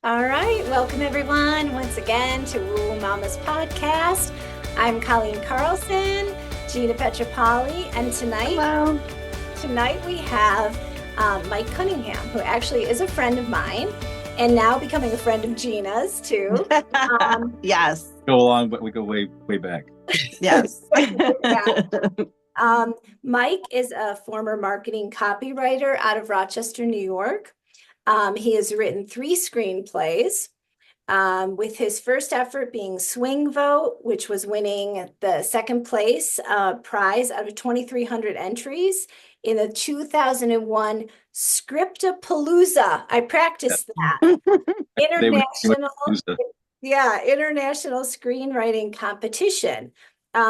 All right, welcome everyone once again to WooWoo Mommas PODCAST. I'm Colleen Carlson, Gina Petropoli, and Hello. tonight we have Mike Cunningham, who actually is a friend of mine and now becoming a friend of Gina's too. Yes. Go along, but we go way back. Yes. Mike is a former marketing copywriter out of Rochester, New York. He has written 3 screenplays, with his first effort being Swing Vote, which was winning the second place prize out of 2,300 entries in the 2001 Scriptapalooza. I practiced that. International, international screenwriting competition.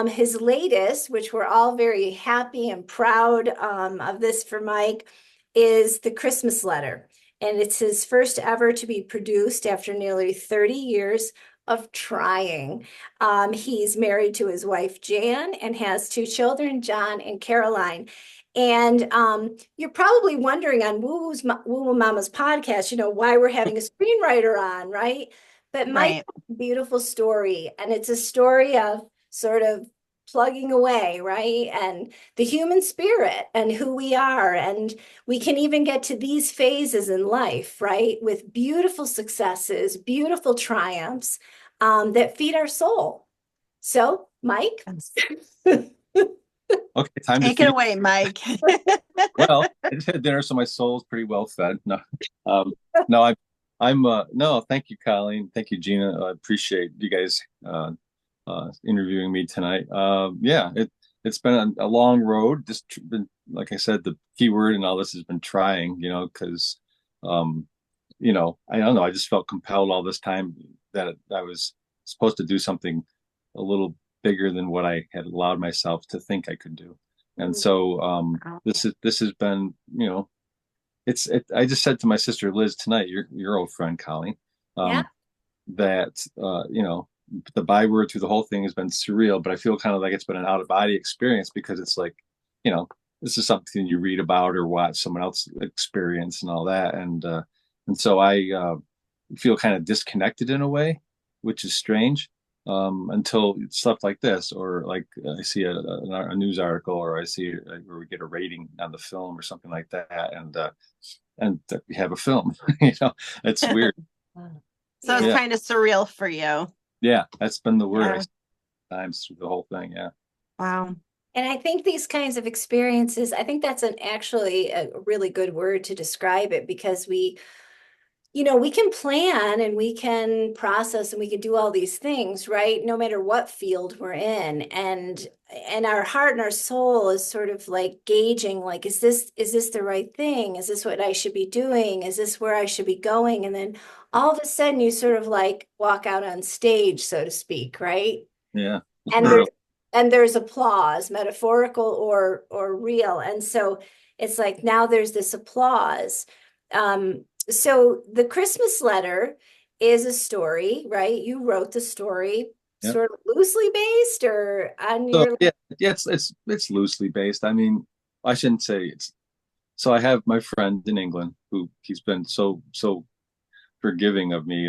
His latest, which we're all very happy and proud of this for Mike, is The Christmas Letter. And it's his first ever to be produced after nearly 30 years of trying. He's married to his wife, Jan, and has 2 children, John and Caroline. And you're probably wondering on WooWoo Mommas podcast, why we're having a screenwriter on, right? But Mike's beautiful story, and it's a story of sort of plugging away, right? And the human spirit and who we are. And we can even get to these phases in life, right? With beautiful successes, beautiful triumphs that feed our soul. So, Mike. Okay, time Take it away, Mike. Well, I just had dinner, so my soul's pretty well fed. No, no, thank you, Colleen. Thank you, Gina. I appreciate you guys interviewing me tonight. It's been a long road. Just been, like I said, the key word in all this has been trying, because, I don't know. I just felt compelled all this time that I was supposed to do something a little bigger than what I had allowed myself to think I could do. And so this has been, I just said to my sister Liz tonight, your old friend Colleen, that the byword through the whole thing has been surreal, but I feel kind of like it's been an out of body experience because it's like, this is something you read about or watch someone else experience and all that. And so I feel kind of disconnected in a way, which is strange, until stuff like this, or like I see a news article, or I see where we get a rating on the film or something like that. And we have a film, it's weird. So it's kind of surreal for you. Yeah, that's been the word times through the whole thing. Yeah. Wow. And I think these kinds of experiences, I think that's actually a really good word to describe it, because we can plan and we can process and we can do all these things, right? No matter what field we're in. And our heart and our soul is sort of like gauging, like, is this the right thing? Is this what I should be doing? Is this where I should be going? And then all of a sudden you sort of like walk out on stage, so to speak, right? Yeah. And there's applause, metaphorical or real. And so it's like now there's this applause. So The Christmas Letter is a story, right? You wrote the story, sort of loosely based, or on your... It's loosely based. I mean, I shouldn't say it's. So I have my friend in England who he's been so forgiving of me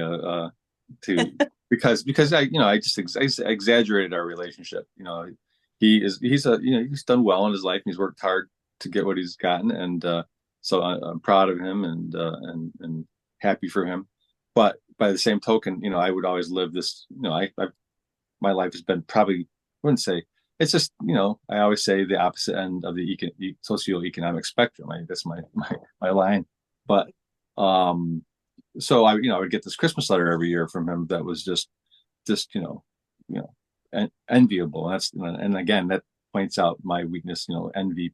to because I just exaggerated our relationship. He's done well in his life. He's worked hard to get what he's gotten, and so I'm proud of him and happy for him. But by the same token, I would always live this. My life has been probably, I wouldn't say, it's just, I always say the opposite end of the socioeconomic spectrum. That's my line. But so I would get this Christmas letter every year from him that was just enviable. And again, that points out my weakness, envy,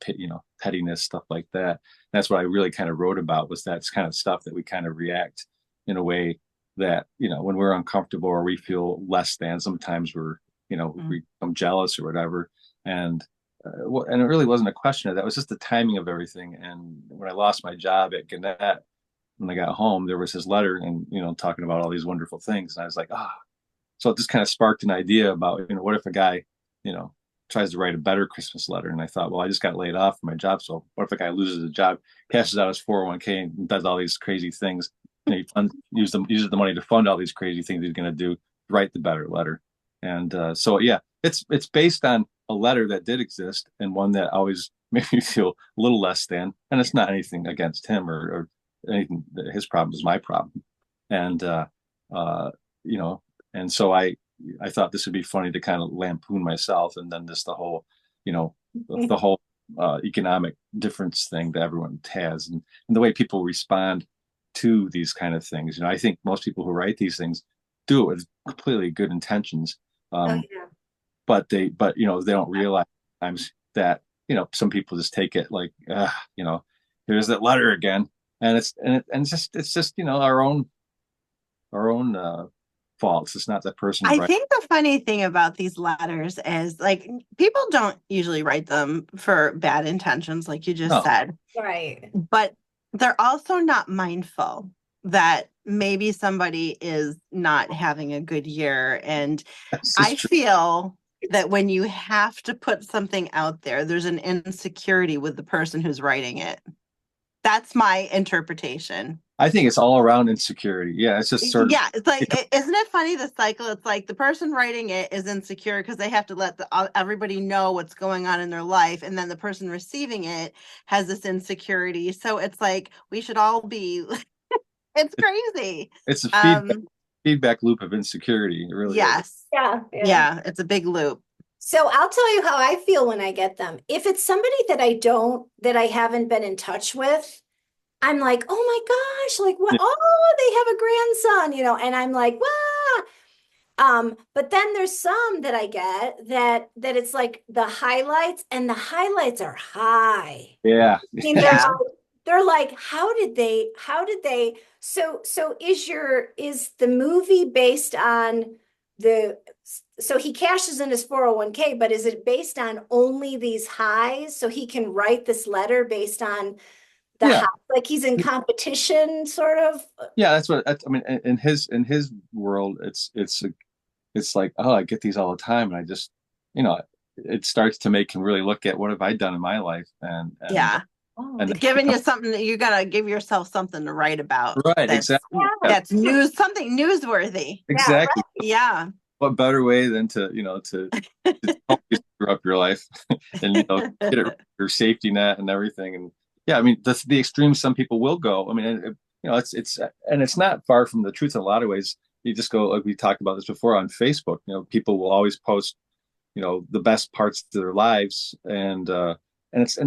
pettiness, stuff like that. And that's what I really kind of wrote about, was that kind of stuff that we kind of react in a way that, when we're uncomfortable or we feel less than, sometimes we become jealous or whatever. And it really wasn't a question of that. It was just the timing of everything. And when I lost my job at Gannett, when I got home, there was his letter and, talking about all these wonderful things. And I was like, so it just kind of sparked an idea about, what if a guy, tries to write a better Christmas letter? And I thought, well, I just got laid off from my job. So what if a guy loses a job, cashes out his 401k and does all these crazy things? uses the money to fund all these crazy things he's going to do, write the better letter. And so yeah, it's based on a letter that did exist and one that always made me feel a little less than. And it's not anything against him or anything. His problem is my problem. And you know, and so I thought this would be funny to kind of lampoon myself, and then just the whole, you know, the whole economic difference thing that everyone has, and the way people respond to these kind of things. You know, I think most people who write these things do it with completely good intentions, Yeah. but you know, they don't realize sometimes that, you know, some people just take it like, you know, here's that letter again, and it's just you know, our own faults. It's not that person I right. think the funny thing about these letters is like people don't usually write them for bad intentions, like you just No. said, Right. but they're also not mindful that maybe somebody is not having a good year. And That's I just true. feel that when you have to put something out there, there's an insecurity with the person who's writing it. That's my interpretation. I think it's all around insecurity. Yeah, it's just sort of, Yeah, it's like, isn't it funny, the cycle? It's like the person writing it is insecure because they have to let everybody know what's going on in their life, and then the person receiving it has this insecurity. So it's like we should all be. It's crazy. it's a feedback loop of insecurity. It really is. Yes. Yeah. Yeah, it's a big loop. So I'll tell you how I feel when I get them. If it's somebody that I haven't been in touch with, I'm like, oh my gosh, like what? Yeah. Oh, they have a grandson, you know, and I'm like, wow. But then there's some that I get that it's like the highlights, and the highlights are high. Yeah. I mean, Yeah. they're like, how did they, so is the movie based on so he cashes in his 401k, but is it based on only these highs so he can write this letter based on the Yeah. high, like he's in competition sort of? Yeah, I mean, in his world, it's like, oh, I get these all the time, and I just, you know, it starts to make him really look at what have I done in my life, Yeah. and Giving you something that you gotta give yourself something to write about. right, That's, exactly. that's something newsworthy. Exactly. Yeah. What better way than to, you know, to help you screw up your life and, you know, get it your safety net and everything. And yeah, I mean, the extremes some people will go. I mean, you know, it's not far from the truth in a lot of ways. You just go, like we talked about this before on Facebook, you know, people will always post, you know, the best parts of their lives, and the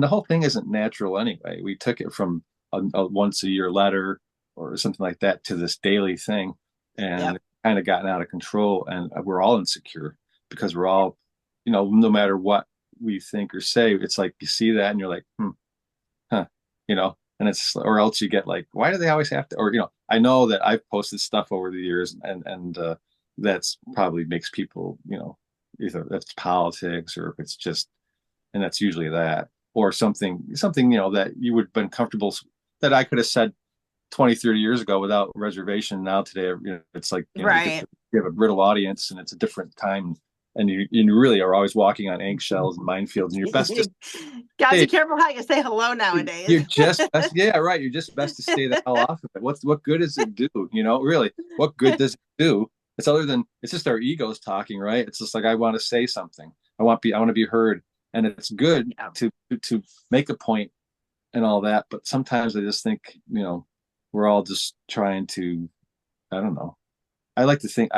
whole thing isn't natural anyway. We took it from a once a year letter or something like that to this daily thing, and Yep. it's kind of gotten out of control, and we're all insecure because we're all, you know, no matter what we think or say, it's like you see that and you're like, huh, you know, and it's, or else you get like, why do they always have to, or, you know, I know that I've posted stuff over the years, and that's probably makes people, you know, either that's politics or if it's just, and that's usually that, or something, you know, that you would have been comfortable, that I could have said 20, 30 years ago without reservation. Now today, you know, it's like, you know, Right. you have a brittle audience and it's a different time, and you really are always walking on eggshells and minefields, and you're best to Gotta be stay, careful how you say hello nowadays. you're just best, yeah, right, you're just best to stay the hell off of it. What good does it do? You know, really, what good does it do? It's other than, it's just our egos talking, right? It's just like, I want to say something, I want to be heard, and it's good Yeah. to make a point and all that, but sometimes I just think, you know, we're all just trying to, I don't know, I like to think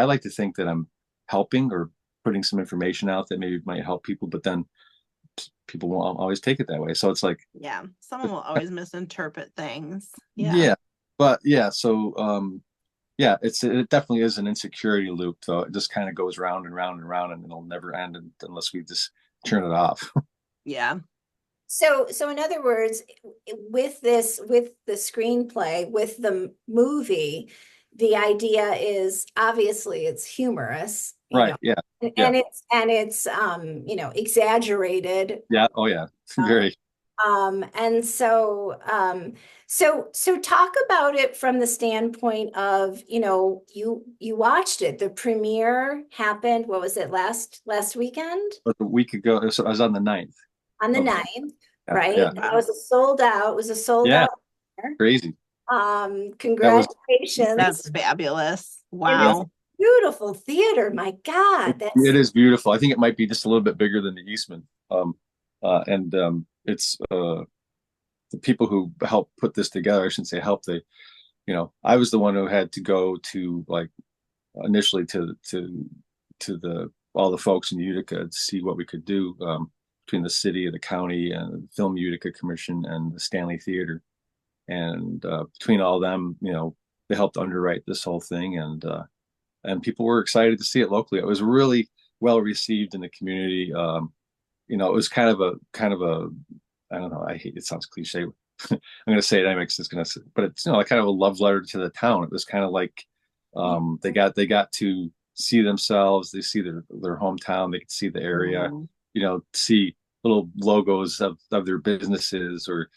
that I'm helping or putting some information out that maybe might help people, but then people won't always take it that way. So it's like, Yeah. Someone will always misinterpret things. Yeah. yeah, but yeah, so yeah, it definitely is an insecurity loop, though. It just kind of goes round and round and round, and it'll never end unless we just turn it off. Yeah. So in other words, with the screenplay, with the movie, the idea is obviously it's humorous, you Right. know, Yeah. and Yeah. it's you know, exaggerated. Yeah. Oh yeah. Very. And so talk about it from the standpoint of, you know, you watched it. The premiere happened, what was it, last weekend? But a week ago, so I was on the 9th. On the of- 9th, yeah, right? yeah. And it was a sold out. It was a sold Yeah. out. Crazy. That was, Congratulations. That's fabulous. And it's Wow. beautiful theater. My God, it is beautiful. I think it might be just a little bit bigger than the Eastman. And it's the people who helped put this together. I shouldn't say help. I was the one who had to go to, like, initially to the all the folks in Utica to see what we could do, between the city and the county and the Film Utica Commission and the Stanley Theater. And between all of them, they helped underwrite this whole thing, and people were excited to see it locally. It was really well received in the community. It was kind of a I don't know, I hate, it sounds cliche. I'm going to say it anyway, but it's, kind of a love letter to the town. It was kind of like, they got to see themselves, they see their hometown, they could see the area, see little logos of their businesses, or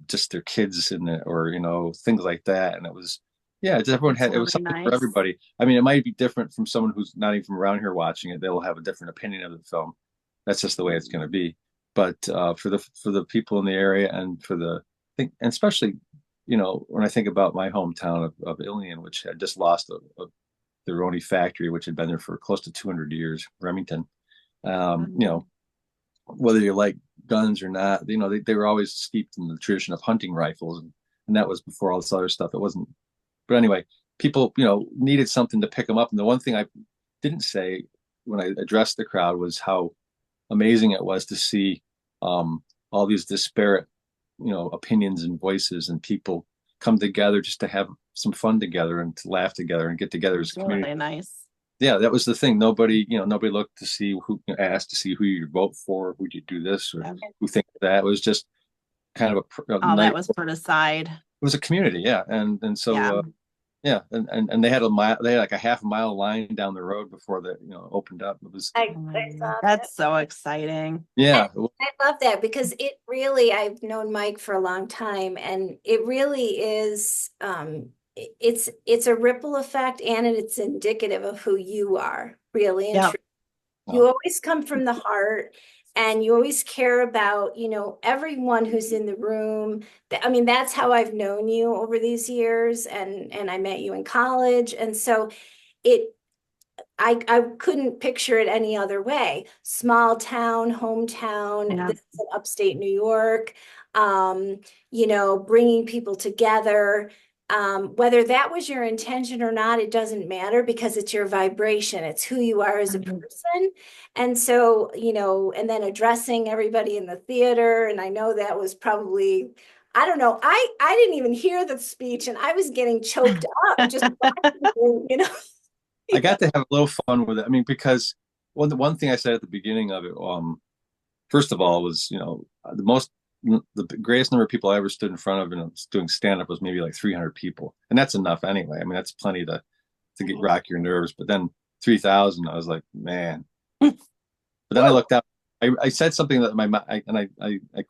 just their kids in it, or things like that. And it was, everyone had, it was Really something for nice. everybody. I mean, it might be different from someone who's not even from around here watching it. They'll have a different opinion of the film. That's just the way it's going to be. But for the people in the area, and and especially, when I think about my hometown of Ilion, which had just lost the Roni factory, which had been there for close to 200 years, Remington. Whether you like guns or not, they were always steeped in the tradition of hunting rifles, and that was before all this other stuff. It wasn't. But anyway, people, needed something to pick them up. And the one thing I didn't say when I addressed the crowd was how amazing it was to see all these disparate, opinions and voices, and people come together just to have some fun together and to laugh together and get together as a community. Really nice. Yeah, that was the thing. Nobody looked to see asked to see who you vote for, who you do this, or who think that. It was just kind of that was put aside. It was a community, yeah, and so and they had like a half a mile line down the road before that opened up. It was that's so exciting. Yeah, I love that, because it really, I've known Mike for a long time, and it really is, it's a ripple effect, and it's indicative of who you are, really and truly. You always come from the heart, and you always care about, everyone who's in the room. I mean, that's how I've known you over these years, and I met you in college. And so I couldn't picture it any other way. Small town, hometown, this is in upstate New York, bringing people together. Whether that was your intention or not, it doesn't matter, because it's your vibration. It's who you are as a person. And so, and then addressing everybody in the theater. And I know that was probably, I don't know, I didn't even hear the speech, and I was getting choked up just watching, I got to have a little fun with it. I mean, because the one thing I said at the beginning of it, first of all, was, the greatest number of people I ever stood in front of and doing stand-up was maybe like 300 people. And that's enough anyway. I mean, that's plenty to get rock your nerves. But then 3,000, I was like, man. But then I looked up. I said something that my mom, I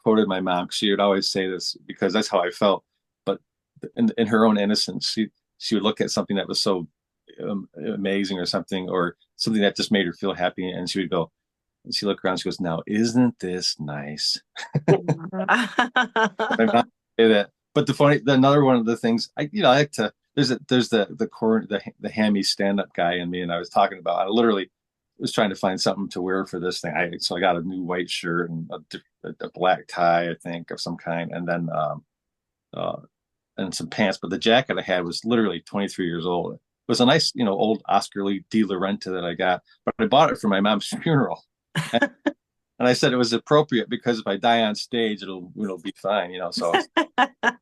quoted my mom, because she would always say this, because that's how I felt. But in her own innocence, she would look at something that was so amazing, or something that just made her feel happy, and she would go, and she looked around, she goes, "Now isn't this nice?" My mom say that. But another one of the things I like to, there's the hammy stand-up guy in me, and I was talking about, I literally was trying to find something to wear for this thing. So I got a new white shirt and a black tie, I think, of some kind, and then and some pants. But the jacket I had was literally 23 years old. It was a nice, old Oscar Lee De La Renta that I got, but I bought it for my mom's funeral. And I said it was appropriate, because if I die on stage, it'll be fine, So, but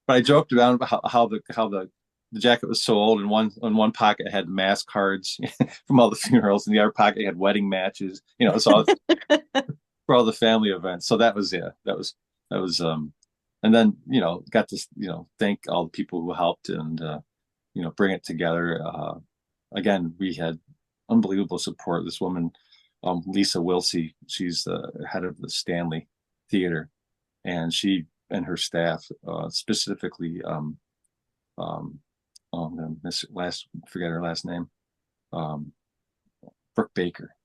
I joked around about how the jacket was so old. And in one pocket had mass cards from all the funerals, and the other pocket had wedding matches, so for all the family events. So that was and then got to thank all the people who helped and bring it together. Again, we had unbelievable support. This woman, Lisa Wilsey, she's the head of the Stanley Theater, and she and her staff, specifically, I'm gonna forget her last name, Brooke Baker,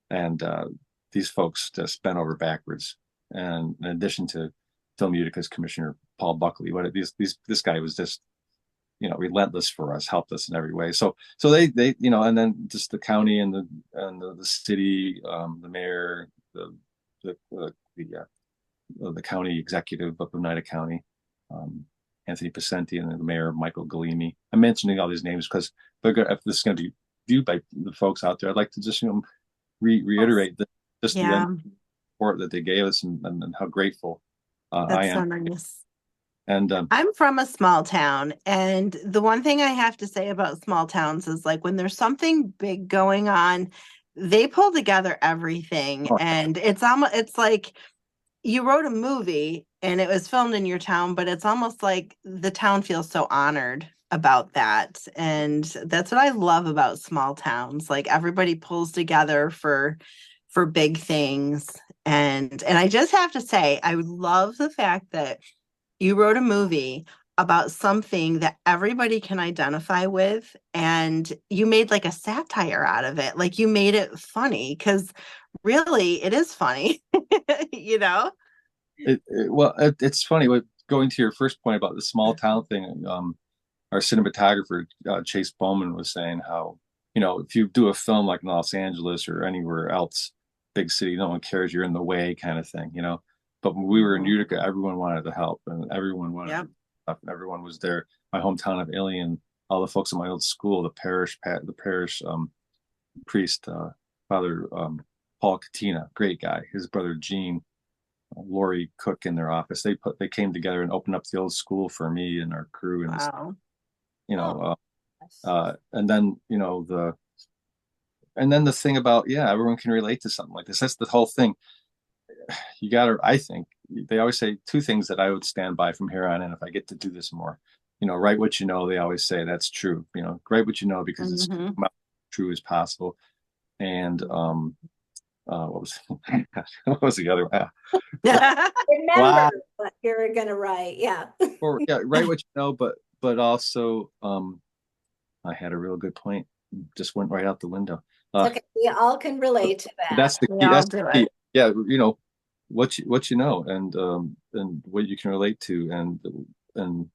and these folks just bent over backwards. And in addition to Film Utica's Commissioner Paul Buckley. But this guy was just, relentless for us, helped us in every way. So they and then just the county and the city, the mayor, the county executive of Oneida County, Anthony Pacenti, and the mayor Michael Galimi. I'm mentioning all these names because if this is going to be viewed by the folks out there, I'd like to just reiterate the support that they gave us and how grateful I am. So nice. And I'm from a small town, and the one thing I have to say about small towns is like when there's something big going on, they pull together everything, and it's like you wrote a movie and it was filmed in your town, but it's almost like the town feels so honored about that. And that's what I love about small towns. Like everybody pulls together for big things. And I just have to say, I love the fact that you wrote a movie about something that everybody can identify with, and you made like a satire out of it. Like you made it funny, because really it is funny, It's funny. Going to your first point about the small town thing, our cinematographer Chase Bowman was saying how, if you do a film like in Los Angeles or anywhere else, big city, no one cares, you're in the way kind of thing, But when we were in Utica, everyone wanted to help, and everyone wanted to help, and everyone was there. My hometown of Ilion, all the folks in my old school, the parish priest, Father Paul Katina, great guy, his brother Gene, Lori Cook in their office. They came together and opened up the old school for me and our crew, and wow. And then the thing about everyone can relate to something like this. That's the whole thing. I think they always say two things that I would stand by from here on in if I get to do this more. Write what you know. They always say that's true. Write what you know because it's true as possible. And what was what was the other one? Remember what you're gonna write. Write what you know, but also I had a real good point. Just went right out the window. Okay, we all can relate to that. That's the key. That's the key. Yeah, what you know and what you can relate to, and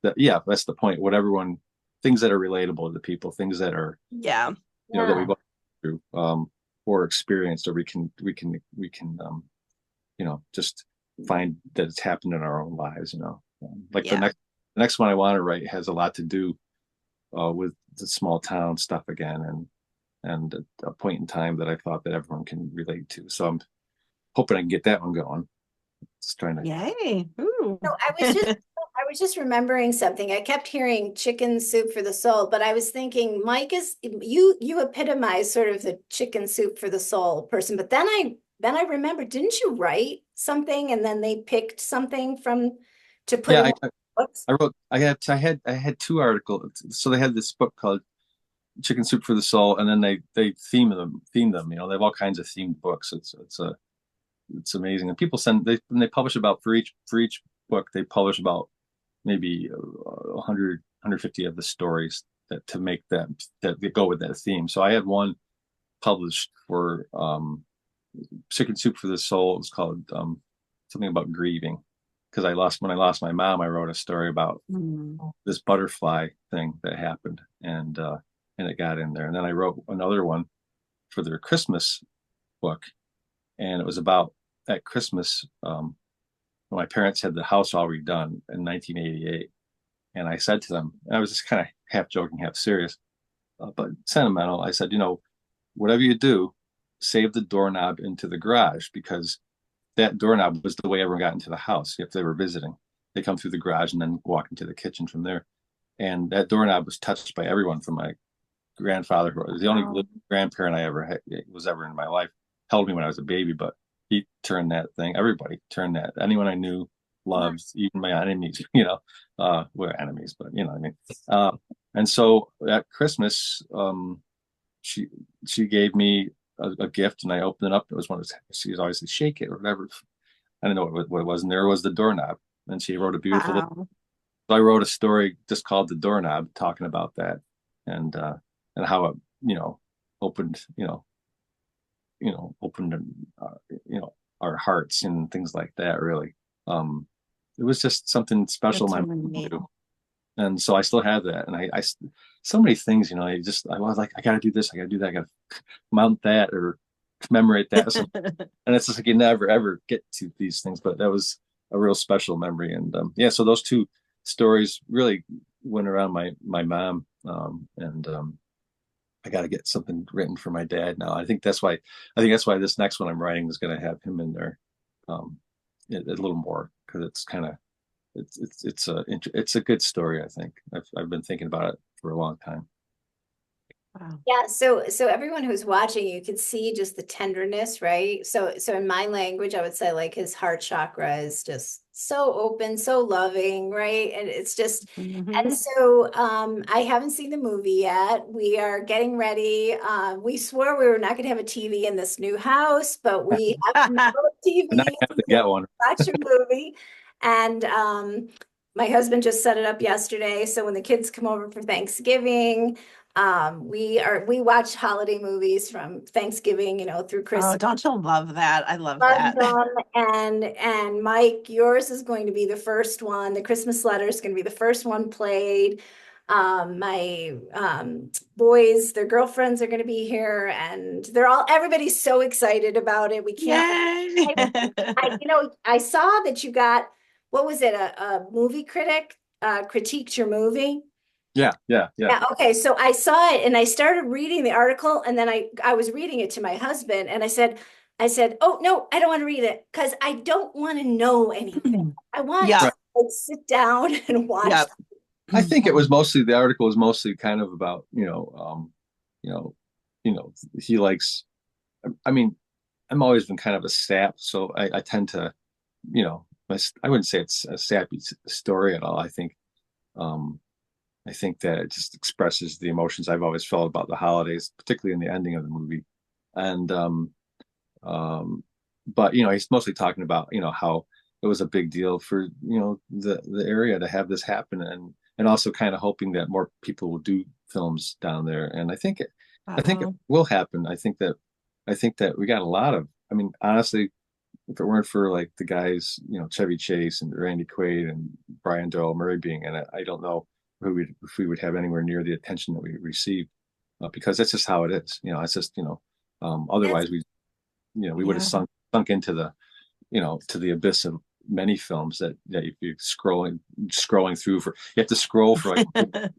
that that's the point. Things that are relatable to people, things that are that we've gone through or experienced, or we can just find that it's happened in our own lives. The next one I want to write has a lot to do with the small town stuff again, and a point in time that I thought that everyone can relate to. So I'm hoping I can get that one going. Just trying to. Yay! Ooh. So I was just remembering something. I kept hearing chicken soup for the soul, but I was thinking, Mike, you epitomize sort of the chicken soup for the soul person. But then I remembered, didn't you write something and then they picked something to put in books? I had two articles. So they had this book called Chicken Soup for the Soul, and then they theme them. They have all kinds of themed books. It's amazing. And people when they publish about for each book, they publish about maybe 100, 150 of the stories that go with that theme. So I had one published for Chicken Soup for the Soul. It was called something about grieving, because when I lost my mom, I wrote a story about this butterfly thing that happened, and it got in there. And then I wrote another one for their Christmas book, and it was about at Christmas when my parents had the house all redone in 1988. And I said to them, and I was just kind of half joking, half serious, but sentimental. I said, whatever you do, save the doorknob into the garage, because that doorknob was the way everyone got into the house. If they were visiting, they come through the garage and then walk into the kitchen from there. And that doorknob was touched by everyone, from my grandfather, who was the only living grandparent I ever had, was ever in my life, held me when I was a baby, but he turned that thing. Everybody turned that. Anyone I knew loved, even my enemies, we're enemies, but what I mean. And so at Christmas, she gave me a gift, and I opened it up. It was one of those, she was always like, shake it or whatever. I don't know what it was. And there was the doorknob. And she wrote a beautiful little, so I wrote a story just called The Doorknob, talking about that, and how it, opened, opened, our hearts and things like that, really. it was just something special That's my really mom neat. knew. And so I still have that. And so many things, I was like, I got to do this. I got to do that. I got to mount that or commemorate that. And it's just like you never, ever get to these things. But that was a real special memory. And yeah, so those two stories really went around my mom. I got to get something written for my dad now. I think that's why this next one I'm writing is going to have him in there a little more, because it's kind of it's a good story. I think I've been thinking about it for a long time. Wow. Yeah, so everyone who's watching, you can see just the tenderness, right? So in my language, I would say like his heart chakra is just so open, so loving, right? And it's just, and so I haven't seen the movie yet. We are getting ready. We swore we were not going to have a TV in this new house, but we have no And I TV. have to get one. Watch a movie. And my husband just set it up yesterday. So when the kids come over for Thanksgiving, we watch holiday movies from Thanksgiving, through Oh, Christmas. don't you love that? I love Love that. them. And Mike, yours is going to be the first one. The Christmas letter is going to be the first one played. My boys, their girlfriends are going to be here, and everybody's so excited about it. We can't. Yay! I saw that you got, what was it? A movie critic critiqued your movie. Yeah. Yeah. Okay. So I saw it and I started reading the article, and then I was reading it to my husband, and I said, oh no, I don't want to read it because I don't want to know anything. I want Yeah. to like, sit down and watch. Yep. I think the article was mostly kind of about, he likes, I mean, I'm always been kind of a sap, so I tend to, I wouldn't say it's a sappy story at all. I think that it just expresses the emotions I've always felt about the holidays, particularly in the ending of the movie. And but he's mostly talking about how it was a big deal for the area to have this happen, and also kind of hoping that more people will do films down there. And I think it will happen. I think that we got a lot of. I mean, honestly, if it weren't for like the guys, Chevy Chase and Randy Quaid and Brian Doyle Murray being in it, I don't know if we would have anywhere near the attention that we received, because that's just how it is. It's just otherwise we would have sunk into the to the abyss of many films that if you're scrolling through you have to scroll for like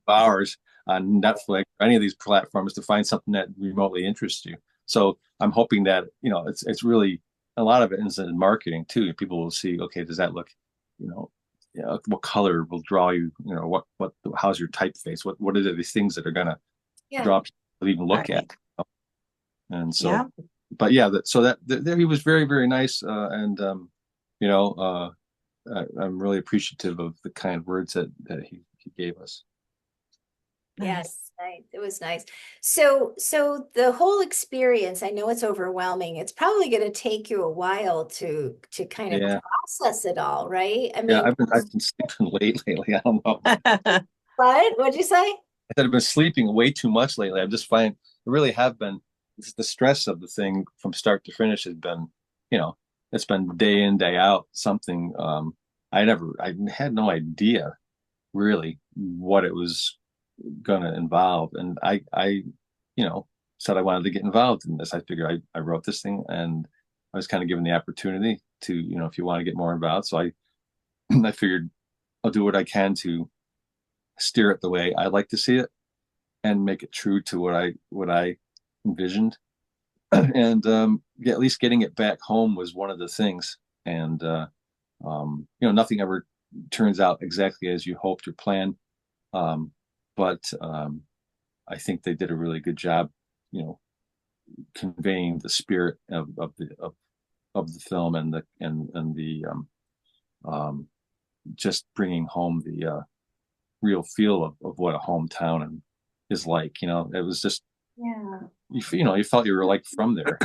hours on Netflix or any of these platforms to find something that remotely interests you. So I'm hoping that it's really a lot of it is in marketing too. People will see, okay, does that look, what color will draw you, how's your typeface, what are these things that are gonna draw people to even look at. And so but yeah, there he was very, very nice, and I'm really appreciative of the kind words that he gave us. Yes, nice. It was nice. So the whole experience, I know it's overwhelming. It's probably going to take you a while to kind of process it all, right? I mean, I've been sleeping late lately. I don't know. What'd you say? I said I've been sleeping way too much lately. I'm just finding I really have been. The stress of the thing from start to finish has been, it's been day in, day out, something. I had no idea really what it was going to involve. And I said I wanted to get involved in this. I figured I wrote this thing, and I was kind of given the opportunity to, if you want to get more involved. So I figured I'll do what I can to steer it the way I like to see it and make it true to what I envisioned. And at least getting it back home was one of the things. And nothing ever turns out exactly as you hoped or planned, but I think they did a really good job conveying the spirit of the film, and the just bringing home the real feel of what a hometown is like. It was just you felt you were like from there.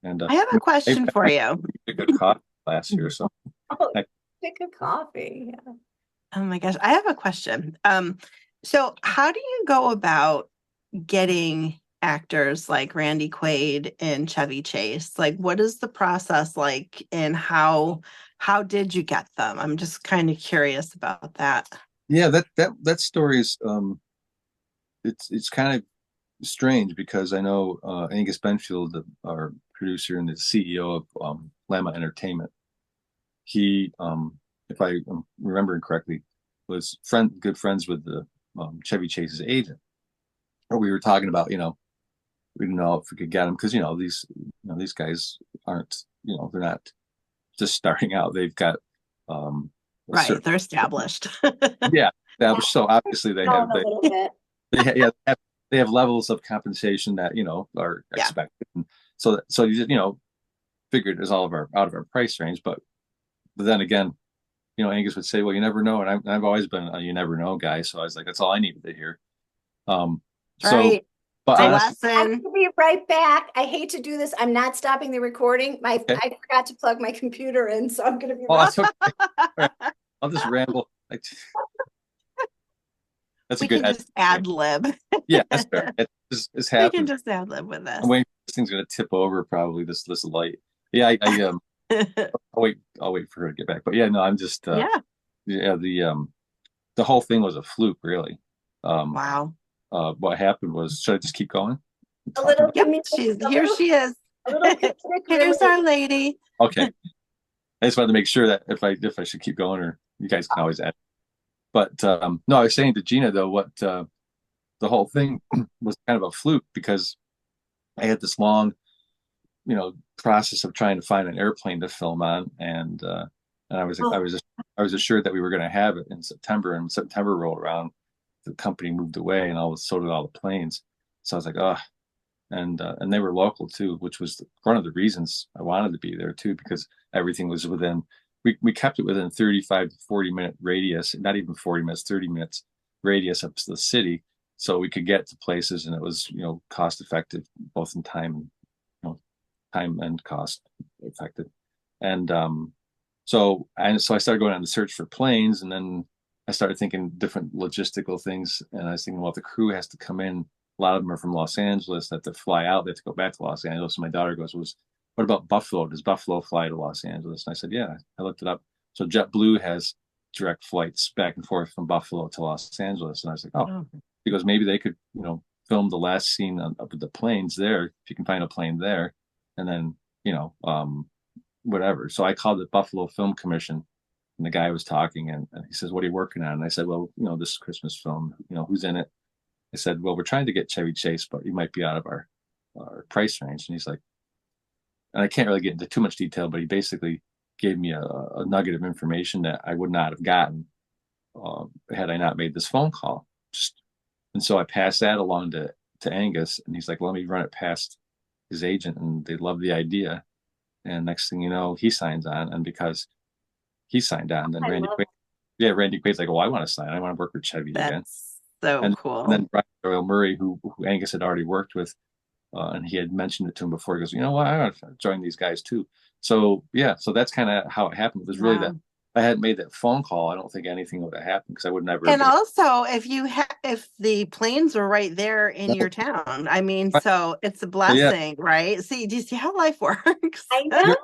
And I have a question for you. A good coffee last year, so pick a coffee. Yeah. Oh my gosh, I have a question. So how do you go about getting actors like Randy Quaid and Chevy Chase? Like, what is the process like, and how How did you get them? I'm just kind of curious about that. Yeah, that story is it's kind of strange because I know Angus Benfield, our producer and the CEO of Lama Entertainment, he, if I am remembering correctly, was good friends with the Chevy Chase's agent. Or we were talking about, we didn't know if we could get them because these guys aren't, they're not just starting out. They've got right, they're established. Yeah, established. So obviously A little bit. they have levels of compensation that are expected. And so you just figured it was all of out of our price range. But then again, Angus would say, "Well, you never know," and I've always been a you never know guy. So I was like, that's all I needed to hear. Right. But honestly, I'm going to be right back. I hate to do this. I'm not stopping the recording. Okay. I forgot to plug my computer in, so I'm going to be That's okay. Right. I'll just ramble. That's we a good can just ad lib. Yeah, that's fair. It's We happened. can just ad lib with this. I'm waiting. This thing's gonna tip over probably. This light. Yeah, I'll wait for her to get back. But yeah, no, I'm just the whole thing was a fluke, really. Wow. What happened was, should I just keep going? a little. Yep, here she is. Here's our lady. Okay. I just wanted to make sure that if I should keep going, or you guys can always add. But no, I was saying to Gina though, what the whole thing was kind of a fluke because I had this long, process of trying to find an airplane to film on, and I was assured that we were going to have it in September, and September rolled around, the company moved away, and so did all the planes. So I was like, oh, and they were local too, which was one of the reasons I wanted to be there too, because everything was within. We kept it within 35 to 40-minute radius, not even 40 minutes, 30 minutes radius of the city, so we could get to places, and it was cost effective both in time and cost effective. And so I started going on the search for planes, and then I started thinking different logistical things, and I was thinking, well, if the crew has to come in, a lot of them are from Los Angeles, that to fly out, they have to go back to Los Angeles. And my daughter goes, what about Buffalo? Does Buffalo fly to Los Angeles? And I said, yeah. I looked it up. So JetBlue has direct flights back and forth from Buffalo to Los Angeles. And I was like, oh. He goes, maybe they could, film the last scene of the planes there, if you can find a plane there, and then, whatever. So I called the Buffalo Film Commission, and the guy was talking, and he says, what are you working on? And I said, well, this Christmas film, who's in it? I said, well, we're trying to get Chevy Chase, but you might be out of our price range. And he's like, and I can't really get into too much detail, but he basically gave me a nugget of information that I would not have gotten had I not made this phone call. And so I passed that along to Angus, and he's like, let me run it past his agent, and they love the idea. And next thing you know, he signs on, and because he signed on, then Randy Quaid's like, well, I want to sign. I want to work with Chevy again. That's so cool. And then Brian Doyle Murray, who Angus had already worked with, and he had mentioned it to him before. He goes, I want to join these guys too. So yeah, so that's kind of how it happened. It was really that if I hadn't made that phone call, I don't think anything would have happened, because I would never. And also, if the planes were right there in your town, I mean, so it's a blessing, right? See, do you see how life works? I know.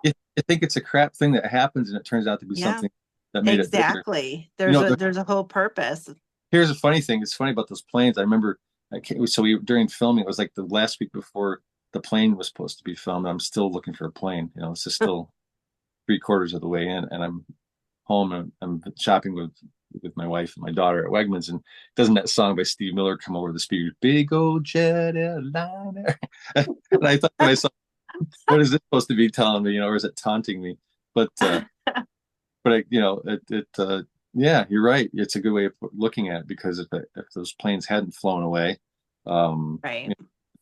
I think it's a crap thing that happens, and it turns out to be something that made it bigger. Exactly. There's a whole purpose. Here's a funny thing. It's funny about those planes. I remember, during filming, it was like the last week before the plane was supposed to be filmed. I'm still looking for a plane. This is still 3/4 of the way in, and I'm home, and I'm shopping with my wife and my daughter at Wegmans, and doesn't that song by Steve Miller come over the speakers? Big old jet airliner. And I thought to myself, what is this supposed to be telling me? Or is it taunting me? But yeah, you're right. It's a good way of looking at it, because if those planes hadn't flown away, right,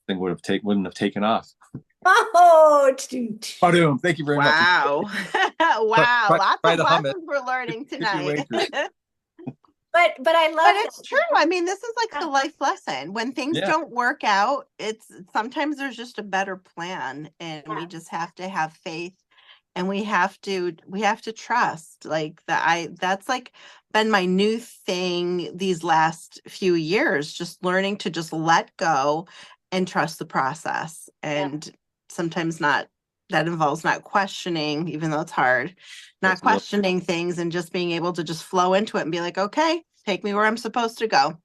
thing wouldn't have taken off. Oh, thank you very much. Wow. Wow. Lots of lessons we're learning tonight. But I love But it's true. I mean, this is like the life lesson. When things don't work out, it's sometimes there's just a better plan, and we just have to have faith, and we have to trust. That's like been my new thing these last few years, just learning to just let go and trust the process, and sometimes not that involves not questioning, even though it's hard, not questioning things and just being able to just flow into it and be like, okay, take me where I'm supposed to go.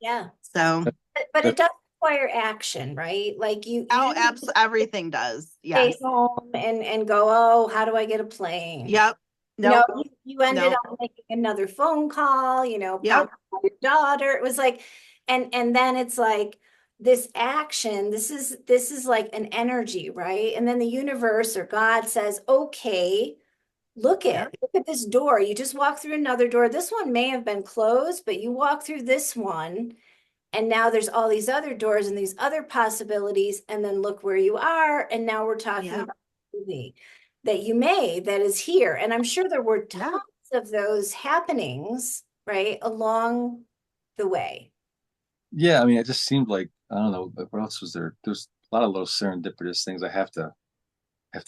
Yeah. So, but it does require action, right? Like you absolutely, everything does. stay Yes. home and go, oh, how do I get a plane? Yep. No, Nope. you ended Nope. up making another phone call, Yep. prompted by your daughter. It was like, and then it's like this action, this is like an energy, right? And then the universe or God says, okay, look at this door. You just walk through another door. This one may have been closed, but you walk through this one, and now there's all these other doors and these other possibilities, and then look where you are. And now we're talking about the movie that you made that is here. And I'm sure there were tons of those happenings, right, along the way. Yeah, I mean, it just seemed like, I don't know, what else was there? There's a lot of little serendipitous things. I have to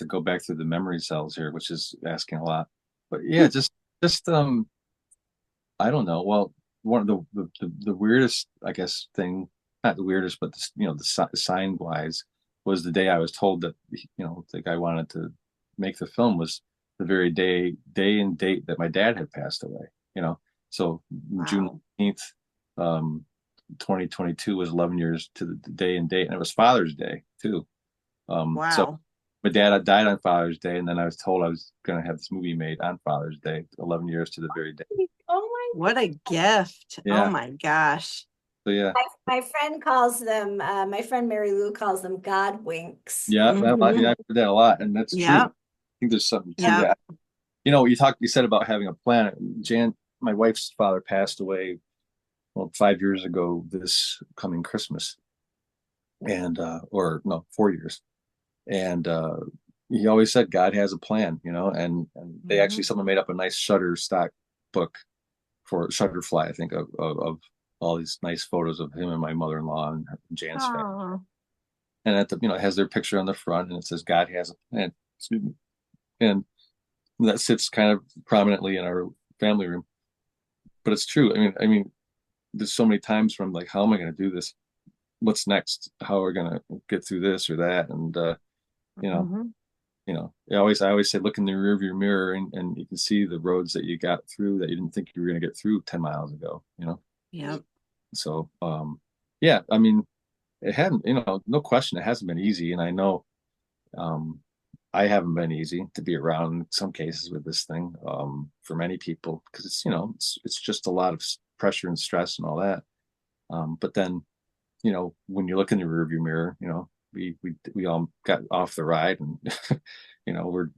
go back through the memory cells here, which is asking a lot. But yeah, just I don't know. Well, one of the weirdest, I guess, thing, not the weirdest, but the sign wise, was the day I was told that the guy wanted to make the film was the very day and date that my dad had passed away. So June 19th, 2022 was 11 years to the day and date, and it was Father's Day too. So my dad died on Father's Day, and then I was told I was going to have this movie made on Father's Day, 11 years to the very day. Oh my! What a gift! Yeah. Oh my gosh! So yeah, my friend calls them. My friend Mary Lou calls them God winks. yeah, Mhm. I've heard that a lot, and that's true. I think there's something to that. You said about having a plan. My wife's father passed away, 5 years ago this coming Christmas, and or no, 4 years. And he always said God has a plan, and they actually, someone made up a nice Shutterstock book for Shutterfly, I think, of all these nice photos of him and my mother-in-law and Jan's family. And it has their picture on the front, and it says God has a plan. And that sits kind of prominently in our family room. But it's true. I mean, there's so many times where I'm like, how am I going to do this? What's next? How are we going to get through this or that? And I always say, look in the rearview mirror, and you can see the roads that you got through that you didn't think you were going to get through 10 miles ago. Yeah. So yeah, I mean, it hadn't, no question, it hasn't been easy, and I know I haven't been easy to be around in some cases with this thing, for many people, because it's just a lot of pressure and stress and all that. But then, when you look in the rearview mirror, we all got off the ride, and we're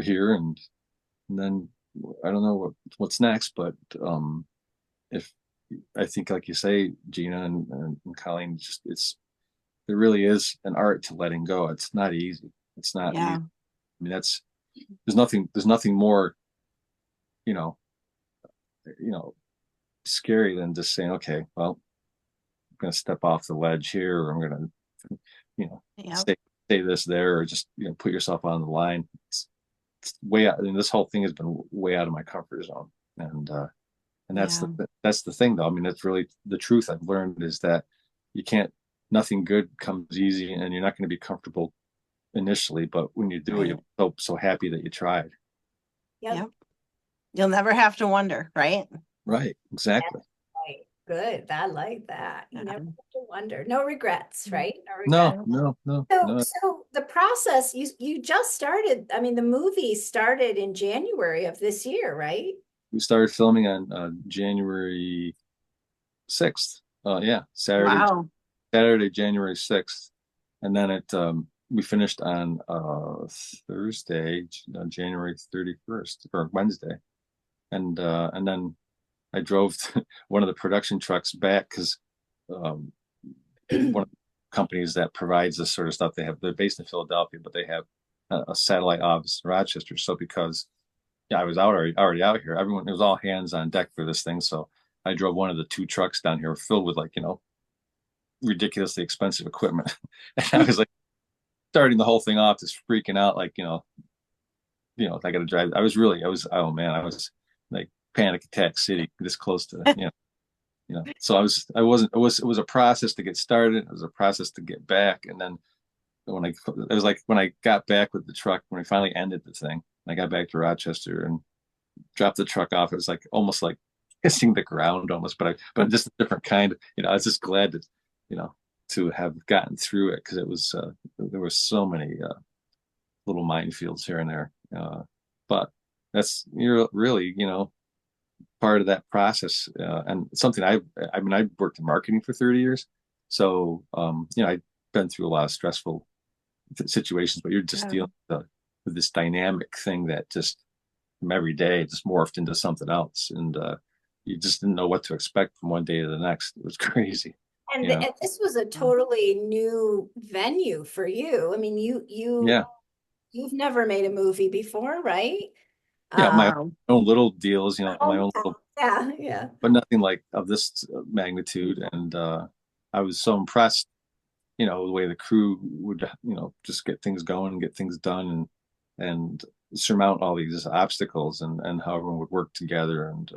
here, and then I don't know what's next, but if I think, like you say, Gina and Colleen, there really is an art to letting go. It's not easy. It's not easy. I mean, there's nothing more, you know, scary than just saying, okay, well, I'm going to step off the ledge here, or I'm going to, say this there, or just, put yourself on the line. It's way out. I mean, this whole thing has been way out of my comfort zone. And that's the thing, though. I mean, it's really the truth I've learned is that nothing good comes easy, and you're not going to be comfortable initially, but when you do it, you're so happy that you tried. Yep. You'll never have to wonder, right? Right. Exactly. Right. Good. I like that. You never have to wonder. No regrets, right? No. So the process, you just started. I mean, the movie started in January of this year, right? We started filming on January 6th. Saturday, January 6th. And then we finished on Thursday, January 31st, or Wednesday. And then I drove one of the production trucks back, because one of the companies that provides this sort of stuff, they're based in Philadelphia, but they have a satellite office in Rochester. So because I was already out here, it was all hands on deck for this thing. So I drove one of the two trucks down here filled with ridiculously expensive equipment. And I was like starting the whole thing off, just freaking out, like, I got to drive. Oh man, I was like panic attack city, this close to, so it was a process to get started. It was a process to get back. And then it was like when I got back with the truck, when I finally ended the thing, I got back to Rochester and dropped the truck off. It was like almost like kissing the ground almost, but just a different kind. I was just glad to, to have gotten through it because it was there were so many little minefields here and there. But you're really, part of that process, and something I've worked in marketing for 30 years, so I've been through a lot of stressful situations, but you're just dealing with this dynamic thing that just from every day just morphed into something else, and you just didn't know what to expect from one day to the next. It was crazy. And this was a totally new venue for you. I mean, you've never made a movie before, right? Yeah, my own little deals, my own little, yeah, but nothing like of this magnitude. And I was so impressed, the way the crew would, just get things going and get things done and surmount all these obstacles and how everyone would work together and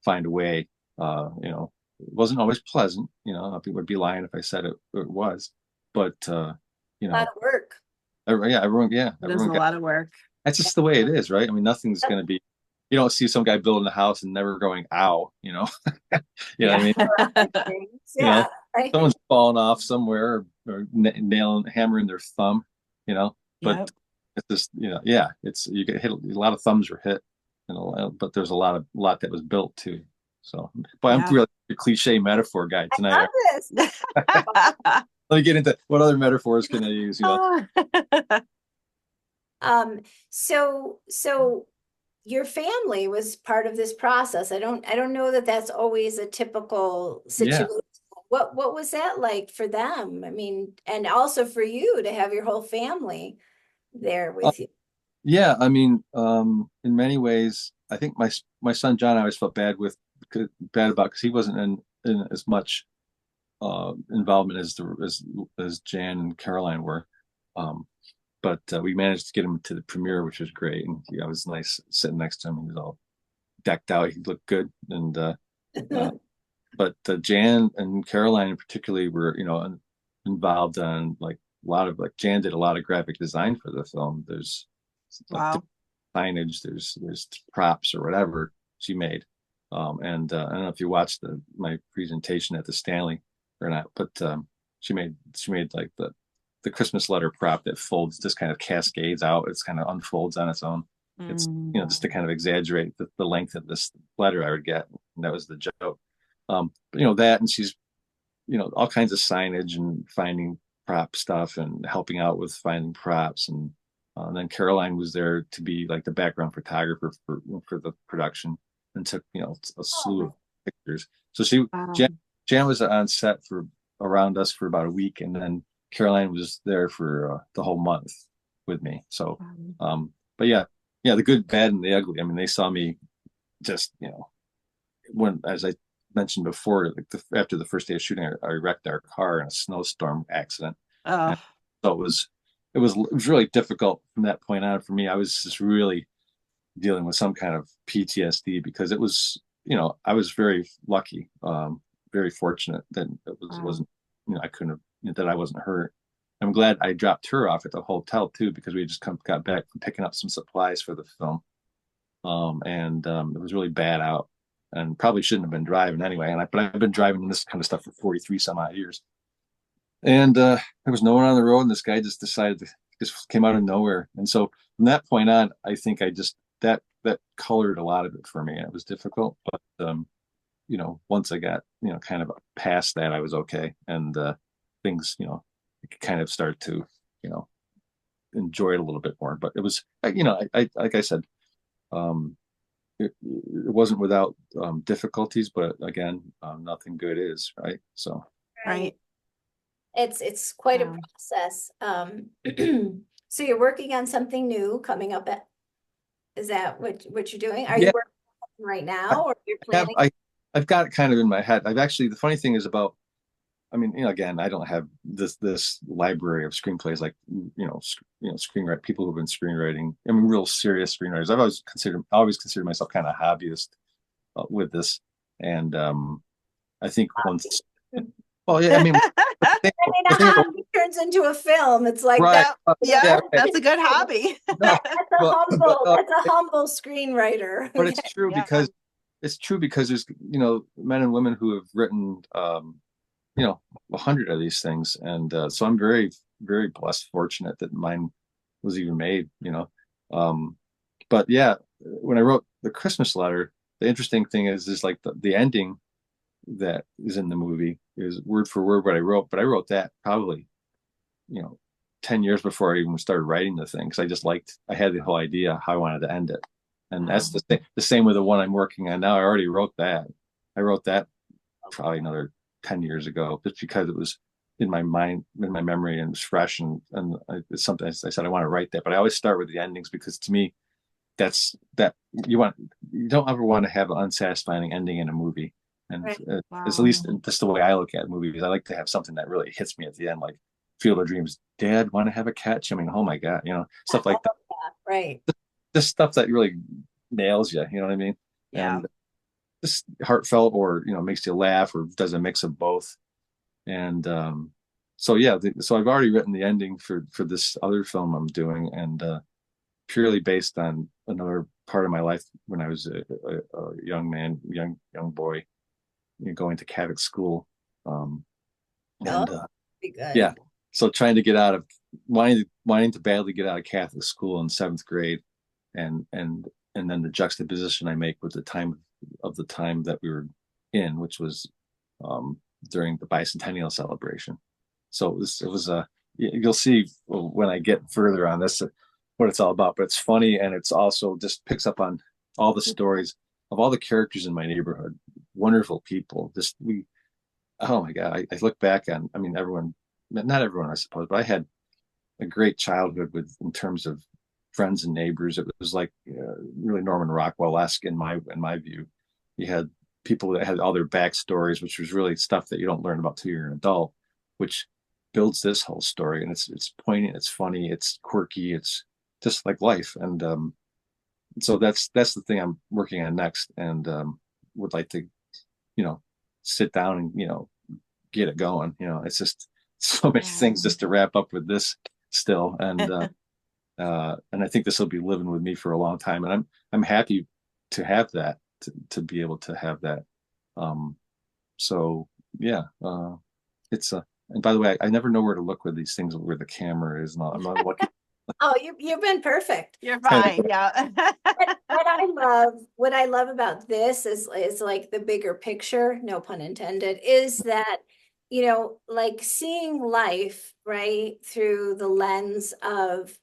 find a way. It wasn't always pleasant, I would be lying if I said it was, but a lot of work. Everyone There's a lot of work. That's just the way it is, right? I mean, nothing's going to be, you don't see some guy building a house and never going, ow, you know what I mean? Right. Someone's falling off somewhere or hammering their thumb, but it's just, it's, you get hit, a lot of thumbs were hit, but there's a lot that was built too. So, but I'm really a cliche metaphor guy tonight. Let me get into what other metaphors can I use? So your family was part of this process. I don't know that that's always a typical situation. Yeah. What was that like for them? I mean, and also for you to have your whole family there with you. Yeah, I mean, in many ways, I think my son John I always felt bad about because he wasn't in as much involvement as Jan and Caroline were. But we managed to get him to the premiere, which was great. And I was nice sitting next to him. He was all decked out. He looked good. And but Jan and Caroline particularly were, involved on like a lot of Jan did a lot of graphic design for the film. There's signage, there's props or whatever she made. And I don't know if you watched my presentation at the Stanley or not, but she made like the Christmas letter prop that folds, just kind of cascades out. It's kind of unfolds on its own. It's, just to kind of exaggerate the length of this letter I would get. And that was the joke. That, and she's, all kinds of signage and finding prop stuff and helping out with finding props. And then Caroline was there to be like the background photographer for the production and took, a slew of pictures. So Jan was on set around us for about a week. And then Caroline was there for the whole month with me. So, but the good, bad, and the ugly. I mean, they saw me just, when, as I mentioned before, like after the first day of shooting, I wrecked our car in a snowstorm accident. So it was really difficult from that point on for me. I was just really dealing with some kind of PTSD because it was, I was very lucky, very fortunate that it wasn't, I couldn't have. That I wasn't hurt. I'm glad I dropped her off at the hotel too, because we just got back from picking up some supplies for the film. And it was really bad out and probably shouldn't have been driving anyway. But I've been driving this kind of stuff for 43 some odd years. And there was no one on the road, and this guy just came out of nowhere. And so from that point on, I think that colored a lot of it for me. And it was difficult, but once I got, kind of past that, I was okay. And things, kind of start to, enjoy it a little bit more. But it was, I like I said, it wasn't without difficulties, but again, nothing good is, right? So right. It's quite a process. So you're working on something new coming up. Is that what you're doing? Are you working on right now, or you're planning? I've got it kind of in my head. The funny thing is about, I mean, again, I don't have this library of screenplays like, screenwrite people who've been screenwriting. I mean, real serious screenwriters. I've always considered myself kind of hobbyist with this. And I think once, well, yeah, I mean, a hobby turns turns into a film. It's like right. that. Yeah, Okay. that's a good hobby. No, That's a but, but, humble, no, that's a humble screenwriter. but it's true Yeah. because there's, men and women who have written, 100 of these things. And so I'm very, very blessed, fortunate that mine was even made, but yeah, when I wrote the Christmas letter, the interesting thing is like the ending that is in the movie is word for word what I wrote, but I wrote that probably, you know, 10 years before I even started writing the thing. Cause I had the whole idea how I wanted to end it. And that's the same with the one I'm working on now. I already wrote that. I wrote that probably another 10 years ago, just because it was in my mind, in my memory, and it was fresh. And it's something I said, I want to write that, but I always start with the endings because to me, you don't ever want to have an unsatisfying ending in a movie. And Right. at least that's the way I look at movies. I like to have something that really hits me at the end, like Field of Dreams. Dad, want to have a catch? I mean, oh my God, stuff like that. Right. Just stuff that really nails you. You know what I mean? Yeah. And just heartfelt, or makes you laugh, or does a mix of both. And so yeah, so I've already written the ending for this other film I'm doing, and purely based on another part of my life when I was a young man, young boy, going to Catholic school, and Be good. yeah, so trying to get out of wanting to badly get out of Catholic school in seventh grade, and then the juxtaposition I make with the time that we were in, which was during the bicentennial celebration. So it was you'll see when I get further on this what it's all about, but it's funny, and it's also just picks up on all the stories of all the characters in my neighborhood. Wonderful people. Oh my God, I look back on, I mean, not everyone, I suppose, but I had a great childhood in terms of friends and neighbors. It was like really Norman Rockwell-esque in my view. You had people that had all their backstories, which was really stuff that you don't learn about till you're an adult, which builds this whole story. And it's poignant, it's funny, it's quirky, it's just like life. And so that's the thing I'm working on next, and would like to, sit down and get it going. It's just so many things just to wrap up with this still, and I think this will be living with me for a long time, and I'm happy to have that, to be able to have that. So yeah, it's and by the way, I never know where to look with these things, where the camera is, and I'm not looking. Oh, you've been perfect. You're fine. Yeah. What I love about this is like the bigger picture, no pun intended, is that, like seeing life, right, through the lens of,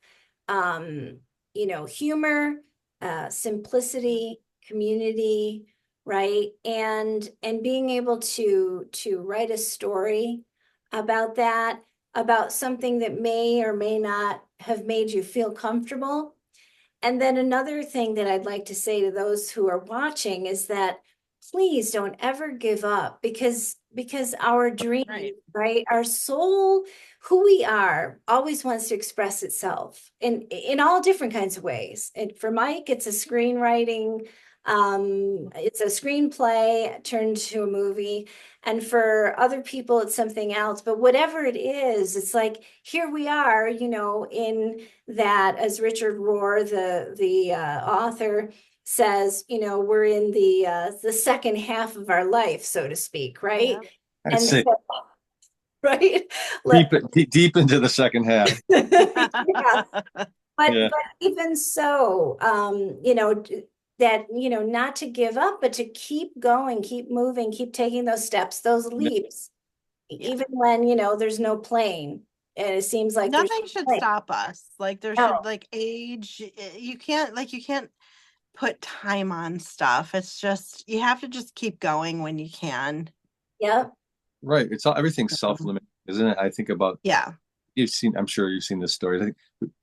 humor, simplicity, community, right? And being able to write a story about that, about something that may or may not have made you feel comfortable. And then another thing that I'd like to say to those who are watching is that please don't ever give up, because our dream, right? Our soul, who we are, always wants to express itself in all different kinds of ways. And for Mike, it's a screenwriting, it's a screenplay turned to a movie. And for other people, it's something else. But whatever it is, it's like, here we are, in that, as Richard Rohr, the author, says, we're in the second half of our life, so to speak, right? I'd And say so, right? deep into the second half. Yeah. But Yeah. but even so, that, not to give up, but to keep going, keep moving, keep taking those steps, those leaps, even when, there's no plane. And it seems like nothing should stop us. Like there should, like, age, you can't put time on stuff. It's just, you have to just keep going when you can. Yep. Right. Everything's self-limiting, isn't it? I think about, I'm sure you've seen this story. I think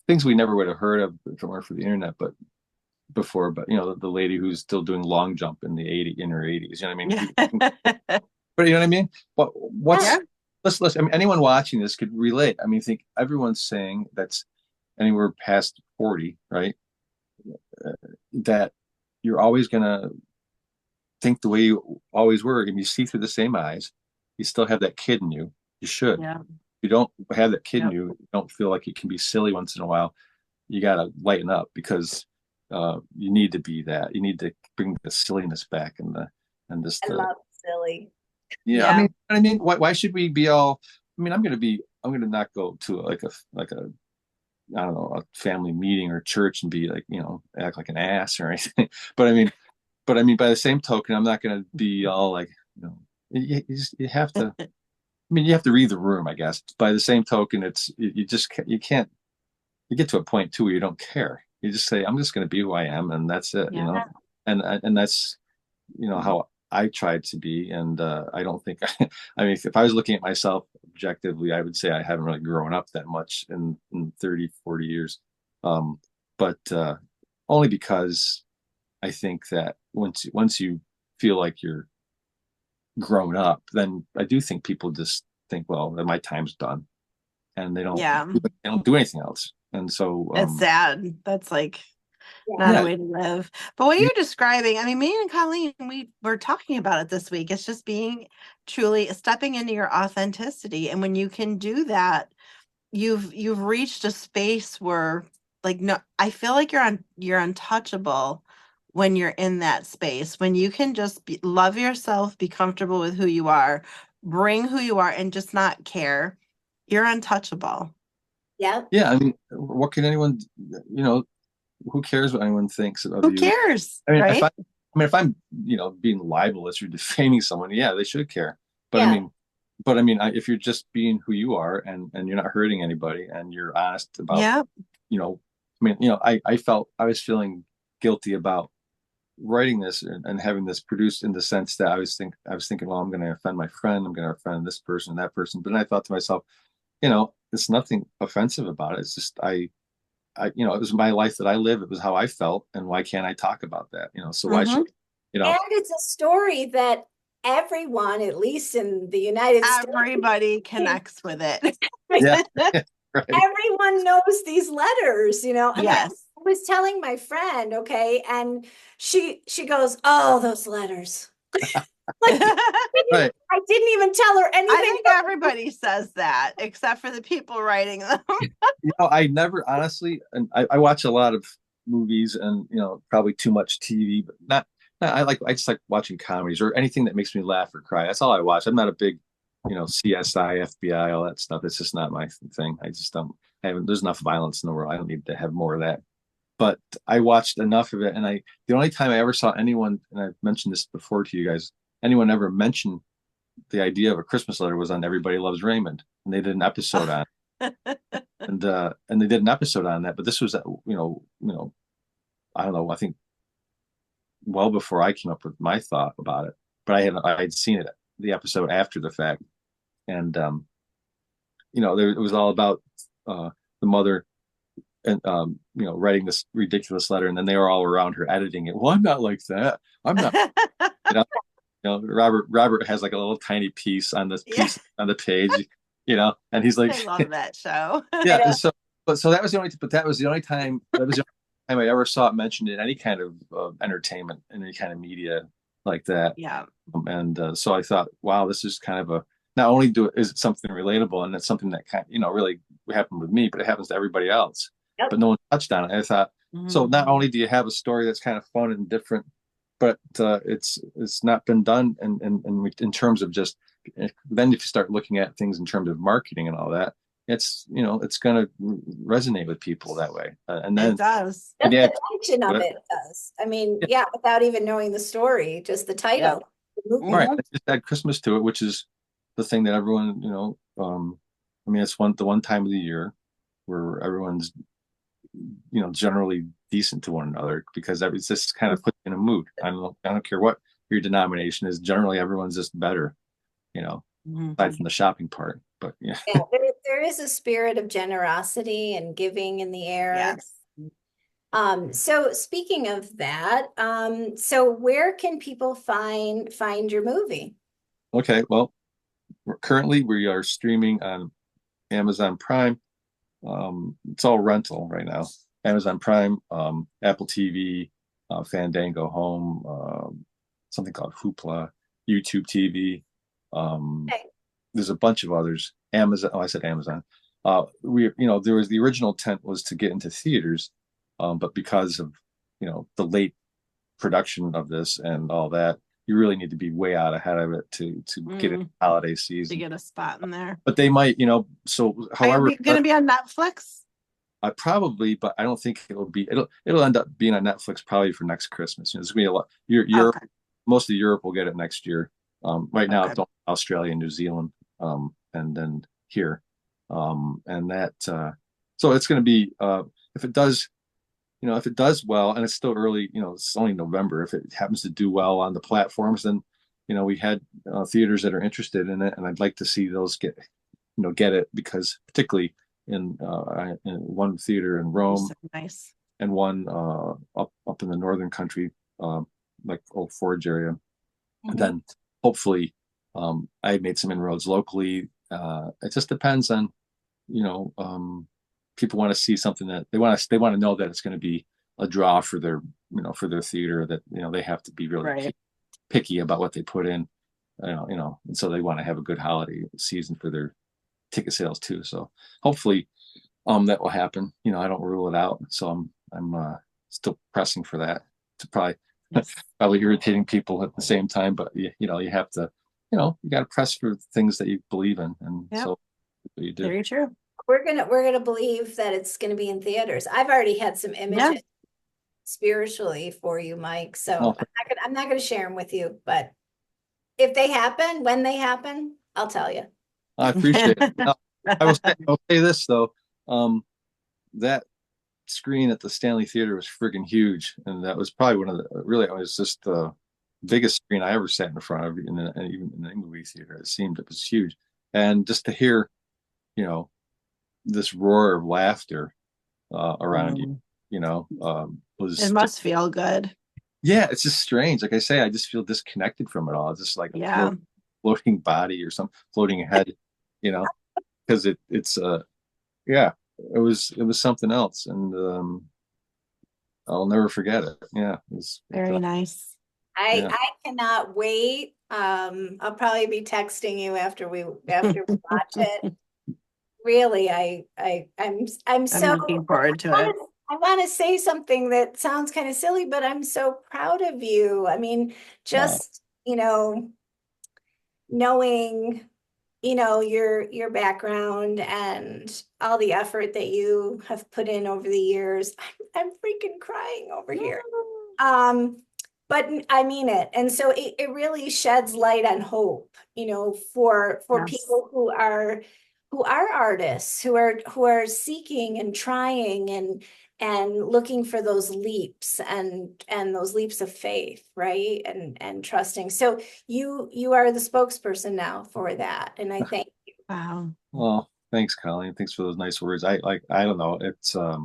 things we never would have heard of if it weren't for the internet, but the lady who's still doing long jump in her 80s, you know what I mean? But you know what I mean? But let's I mean, anyone watching this could relate. I mean, think everyone's saying that's anywhere past 40, right? That you're always gonna think the way you always were, and you see through the same eyes. You still have that kid in you. You should, you don't have that kid in you, don't feel like you can be silly once in a while, you got to lighten up because you need to be that. You need to bring the silliness back and just I love silly. yeah. I mean, why should we be all? I mean, I'm gonna not go to like a I don't know, a family meeting or church and be like, act like an ass or anything. But I mean, by the same token, I'm not gonna be all like, you have to. I mean, you have to read the room, I guess. By the same token, you just you can't. You get to a point too where you don't care. You just say, I'm just going to be who I am, and that's it. And that's how I tried to be. And I don't think I mean, if I was looking at myself objectively, I would say I haven't really grown up that much in 30, 40 years. Um, but only because I think that once you feel like you're grown up, then I do think people just think, well, my time's done, and they don't do anything else. And so it's sad. That's like not a way to live. But what you're describing, I mean, me and Colleen, we were talking about it this week. It's just being truly stepping into your authenticity. And when you can do that, you've reached a space where, like, no, I feel like you're untouchable when you're in that space, when you can just love yourself, be comfortable with who you are, bring who you are, and just not care. You're untouchable. Yeah. Yeah. I mean, what can anyone, who cares what anyone thinks of you? Who cares? I mean, right? if I'm, being libelous or defaming someone, yeah, they should care. But I mean, if you're just being who you are and you're not hurting anybody and you're honest about, I was feeling guilty about writing this and having this produced in the sense that I was thinking, well, I'm going to offend my friend, I'm going to offend this person and that person. But then I thought to myself, it's nothing offensive about it. It's just it was my life that I live. It was how I felt, and why can't I talk about that? So why should And it's a story that everyone, at least in the United States, everybody connects with it. Yeah. Right. Everyone knows these letters, I Yes. was telling my friend, okay, and she goes, "Oh, those letters." Like, Right. I didn't even tell her anything. I think everybody says that, except for the people writing them. I never honestly, and I watch a lot of movies and probably too much TV, but I just like watching comedies or anything that makes me laugh or cry. That's all I watch. I'm not a big, CSI, FBI, all that stuff. It's just not my thing. I just don't. There's enough violence in the world. I don't need to have more of that. But I watched enough of it, and the only time I ever saw anyone, and I've mentioned this before to you guys, anyone ever mention the idea of a Christmas letter was on Everybody Loves Raymond, and they did an episode on it. and they did an episode on that. But this was, I don't know, I think well before I came up with my thought about it. But I had seen the episode after the fact, and it was all about the mother and writing this ridiculous letter, and then they were all around her editing it. Well, I'm not like that. I'm not. Robert has like a little tiny piece on this piece on the page, and he's like, I love that show. Yeah. So that was the only, but that was the only time. That was the only time I ever saw it mentioned in any kind of entertainment, in any kind of media like that. Yeah. And so I thought, wow, this is kind of not only is it something relatable, and it's something that really happened with me, but it happens to everybody else. Yep. But no one touched on it. I thought, so not only do you have a story that's kind of fun and different, but it's not been done in terms of just, then if you start looking at things in terms of marketing and all that, it's going to resonate with people that way. And then it does. The function of it does. I mean, without even knowing the story, just the title. Yeah. Right. I just add Christmas to it, which is the thing that everyone, I mean, it's the one time of the year where everyone's, generally decent to one another, because it's just kind of put in a mood. I don't care what your denomination is. Generally, everyone's just better, aside from the shopping part. But there is a spirit of generosity and giving in the air. Yes. So speaking of that, so where can people find your movie? Okay, well, currently we are streaming on Amazon Prime. It's all rental right now. Amazon Prime, Apple TV, Fandango Home, something called Hoopla, YouTube TV. there's a bunch of others. Amazon. Oh, I said Amazon. There was the original intent was to get into theaters, but because of, the late production of this and all that, you really need to be way out ahead of it to get it holiday To season. get a spot in there. But they might, so however, going to be on Netflix? probably, but I don't think it'll end up being on Netflix probably for next Christmas. There's gonna be a lot. Okay. Most of Europe will get it next year. Right now, Okay. it's Australia and New Zealand, and then here, and that. So it's going to be if it does, if it does well, and it's still early, it's only November. If it happens to do well on the platforms, then we had theaters that are interested in it, and I'd like to see those get it, because particularly in one theater in Rome, So nice. and one up in the northern country, like Old Forge area. And then hopefully I made some inroads locally. It just depends on, people want to see something that they want to know that it's going to be a draw for their, for their theater, that, they have to be really Right. picky about what they put in, and so they want to have a good holiday season for their ticket sales too. So hopefully that will happen. I don't rule it out. So I'm still pressing for that. To probably irritating people at the same time, but you have to, you got to press for things that you believe in, and so you do. Very true. We're gonna believe that it's gonna be in theaters. I've already had some images spiritually for you, Mike. So I'm not gonna share them with you, but if they happen, when they happen, I'll tell you. I appreciate it. Now, I'll say this though, that screen at the Stanley Theater was friggin' huge, and that was probably it was just the biggest screen I ever sat in front of, even in the movie theater. It was huge, and just to hear, this roar of laughter around you, was it must feel good. Yeah, it's just strange. Like I say, I just feel disconnected from it all. It's just like a floating body or some floating head, because it's it was something else, and I'll never forget it. Yeah, it was very nice. I cannot wait. I'll probably be texting you after we watch it. Really, I'm so looking forward to it. I want to say something that sounds kind of silly, but I'm so proud of you. I mean, just knowing your background and all the effort that you have put in over the years. I'm freaking crying over here. But I mean it. And so it really sheds light on hope, for people who are artists, who are seeking and trying and looking for those leaps and those leaps of faith, right? And trusting. So you are the spokesperson now for that. And I thank you. Wow. Well, thanks, Colleen. Thanks for those nice words. I don't know. It's I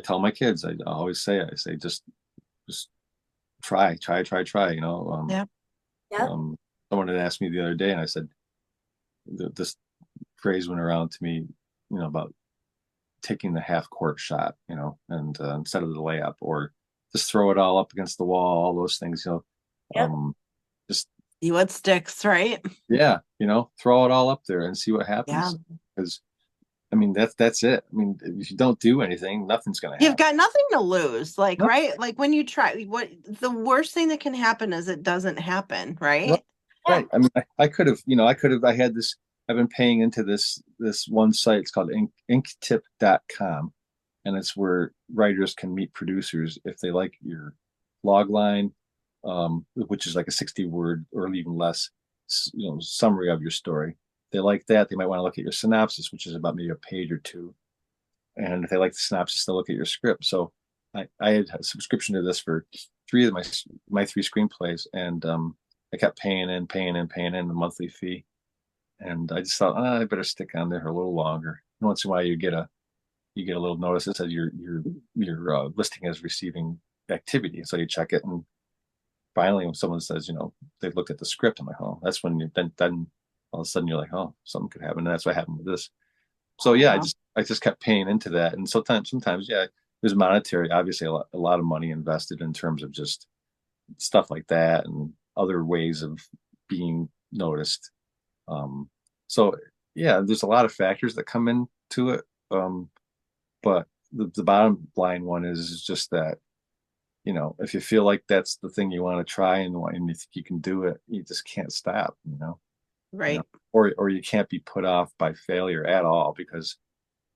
tell my kids, I always say just try. Someone had asked me the other day, and I said, this phrase went around to me, about taking the half court shot, and instead of the layup, or just throw it all up against the wall, all those things, just see what sticks, right? Yeah, throw it all up there and see what happens. Because I mean, that's it. I mean, if you don't do anything, nothing's gonna happen. You've got nothing to lose, right? Like when you try, what the worst thing that can happen is it doesn't happen, right? Right. I mean, I could have, I had this. I've been paying into this one site. It's called inktip.com, and it's where writers can meet producers if they like your log line, which is like a 60-word or even less, summary of your story. If they like that, they might want to look at your synopsis, which is about maybe a page or two. And if they like the synopsis, they'll look at your script. So I had a subscription to this for 3 of my 3 screenplays, and I kept paying in the monthly fee. And I just thought, I better stick on there a little longer. And once in a while, you get a little notice that says your listing is receiving activity. So you check it, and finally, when someone says, they've looked at the script, I'm like, oh, that's when then all of a sudden you're like, oh, something could happen. And that's what happened with this. So yeah, I just kept paying into that, and sometimes there's monetary, obviously a lot of money invested in terms of just stuff like that and other ways of being noticed. So yeah, there's a lot of factors that come into it. But the bottom line one is just that, if you feel like that's the thing you want to try and you think you can do it, you just can't stop, Right. or you can't be put off by failure at all because,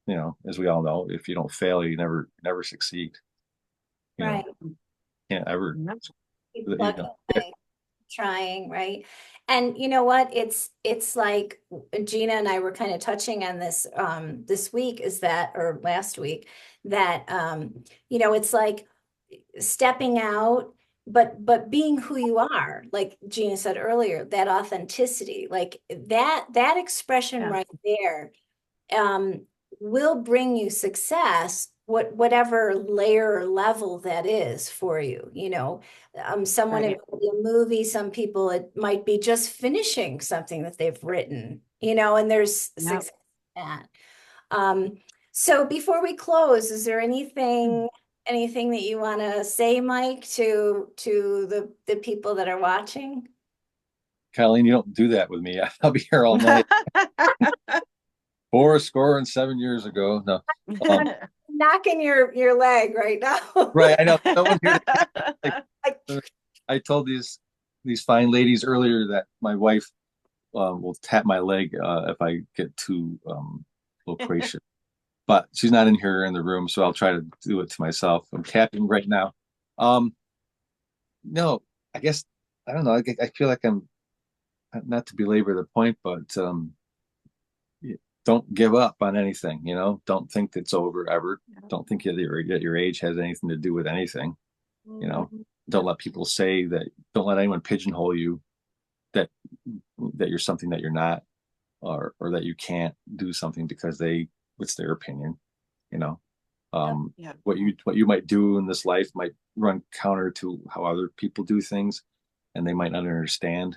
as we all know, if you don't fail, you never succeed. Right. Can't ever, Keep you plugging know, away, trying, right? And you know what? It's like Gina and I were kind of touching on this this week is that or last week that it's like stepping out but being who you are, like Gina said earlier, that authenticity, like that expression Yeah. right there um, will bring you success, whatever layer or level that is for you. Someone Right. in a movie, some people it might be just finishing something that they've written, and there's Yep. success in that. Um, so before we close, is there anything that you want to say, Mike, to the people that are watching? Colleen, you don't do that with me. I'll be here all night. 4 score and 7 years ago. No, um, Knocking your leg right now. right. I know someone here. Like, Like, I told these fine ladies earlier that my wife will tap my leg if I get too loquacious. But she's not in here in the room, so I'll try to do it to myself. I'm tapping right now. Um, no, I guess I don't know. I feel like I'm not to belabor the point, but don't give up on anything. Don't think it's over ever. Don't think that your age has anything to do with anything. Don't let people say that. Don't let anyone pigeonhole you that you're something that you're not, or that you can't do something because it's their opinion. You know, what you might do in this life might run counter to how other people do things, and they might not understand.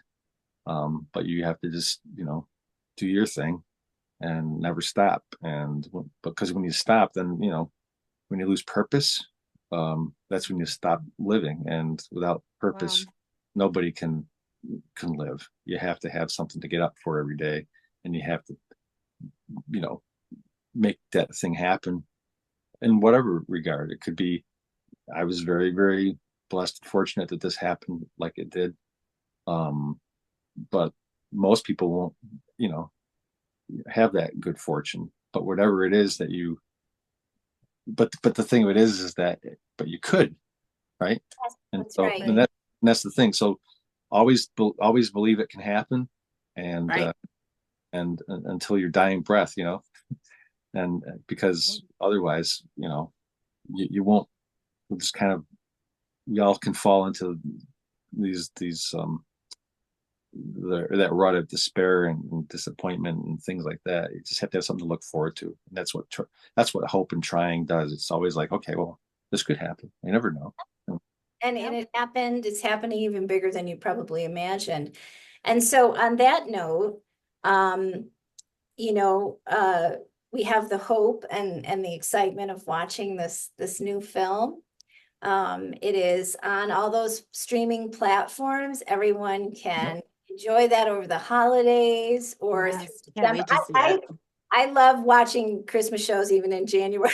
But you have to just do your thing and never stop. And because when you stop, then when you lose purpose, that's when you stop living. And without purpose, nobody can live. You have to have something to get up for every day, and you have to make that thing happen in whatever regard. It could be, I was very, very blessed and fortunate that this happened like it did. But most people won't, have that good fortune. But whatever it is that but the thing of it is that, but you could, right? And that's so, right. and that's the thing. So always believe it can happen, and and until your dying breath, and because otherwise, you won't. Just kind of, we all can fall into these that rut of despair and disappointment and things like that. You just have to have something to look forward to, and that's what hope and trying does. It's always like, okay, well, this could happen. You never know. And it happened. It's happening even bigger than you probably imagined. And so on that note, we have the hope and the excitement of watching this new film. It is on all those streaming platforms. Everyone can enjoy that over the holidays or through Can't December. wait to see it. I love watching Christmas shows even in January.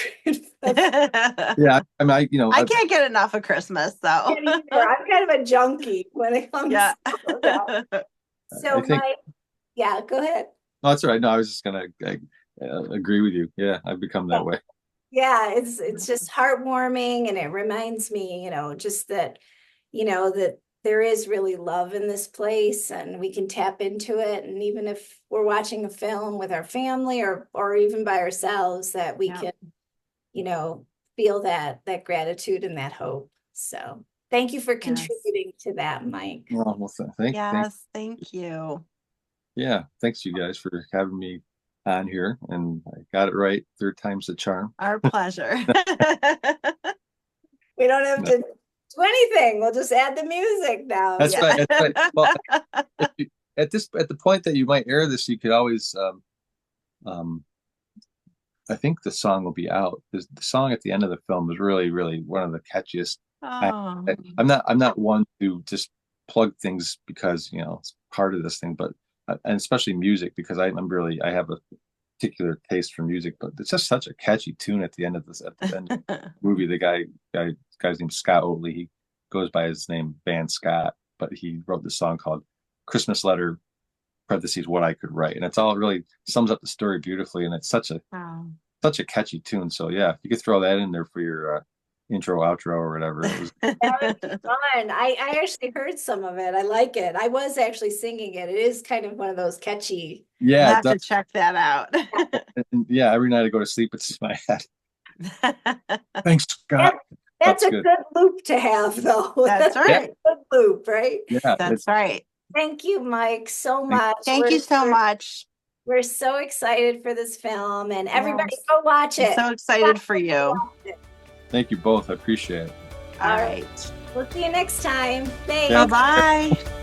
Yeah, I mean, I can't get enough of Christmas, so I'm kind of a junkie when it comes yeah. to that. So yeah, go ahead. No, that's all right. No, I was just gonna agree with you. Yeah, I've become that way. Yeah, it's just heartwarming, and it reminds me, just that, that there is really love in this place, and we can tap into it. And even if we're watching a film with our family or even by ourselves, that we can, feel that gratitude and that hope. So thank you for contributing to that, Mike. Well, thank you. Yeah, thanks you guys for having me on here, and I got it right. Third time's the charm. Our pleasure. We don't have to do anything. We'll just add the music now. That's right. That's right. Well, at the point that you might air this, you could always I think the song will be out. The song at the end of the film is really, really one of the catchiest. I'm not one to just plug things because it's part of this thing, but and especially music, because I have a particular taste for music, but it's just such a catchy tune at the end of the movie. Guy's named Scott Oatley. He goes by his name Van Scott, but he wrote this song called Christmas Letter parentheses what I could write, and it's all really sums up the story beautifully, and it's such a catchy tune. So yeah, if you could throw that in there for your intro, outro, or whatever. It was That would be fun. I actually heard some of it. I like it. I was actually singing it. It is kind of one of those catchy. I'll have to check that out. And yeah, every night I go to sleep, it's in my head. Thanks, Scott. That's a good loop to have, though. That's right. A good loop, right? Yeah, that's right. Thank you, Mike, so much. Thank you so much. We're so excited for this film, and everybody go watch it. I'm so excited for you. Thank you both. I appreciate it. All right. We'll see you next time. Thanks. Bye-bye.